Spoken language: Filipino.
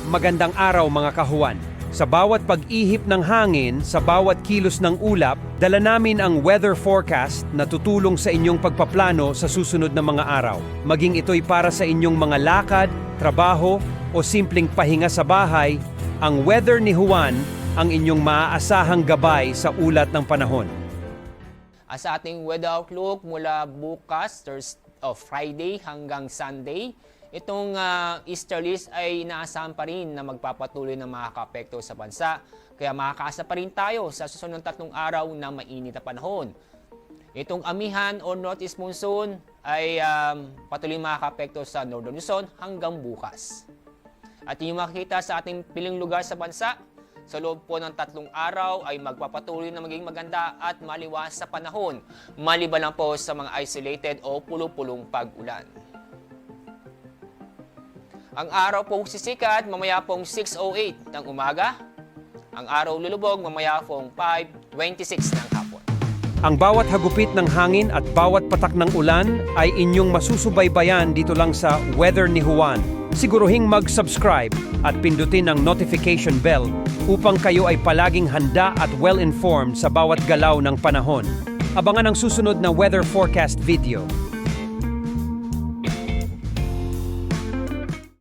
Magandang araw mga kahuwan. Sa bawat pag-ihip ng hangin, sa bawat kilos ng ulap, dala namin ang weather forecast na tutulong sa inyong pagpaplano sa susunod na mga araw. Maging ito'y para sa inyong mga lakad, trabaho o simpleng pahinga sa bahay, ang weather ni Juan ang inyong maaasahang gabay sa ulat ng panahon. Sa ating weather outlook mula bukas, Friday hanggang Sunday, itong easterlies ay inaasahan pa rin na magpapatuloy na makakaapekto sa bansa. Kaya makakaasa pa rin tayo sa susunod 3 araw na mainit na panahon. Itong amihan o northeast monsoon ay patuloy makakaapekto sa northern Luzon hanggang bukas. At yung makikita sa ating piling lugar sa bansa, sa loob po ng 3 araw ay magpapatuloy na maging maganda at maliwas sa panahon, maliban lang po sa mga isolated o pulo-pulong pag-ulan. Ang araw pong sisikat mamaya pong 6:08 ng umaga. Ang araw lulubog mamaya pong 5:26 ng hapon. Ang bawat hagupit ng hangin at bawat patak ng ulan ay inyong masusubaybayan dito lang sa Weather ni Juan. Siguruhing mag-subscribe at pindutin ang notification bell upang kayo ay palaging handa at well-informed sa bawat galaw ng panahon. Abangan ang susunod na weather forecast video.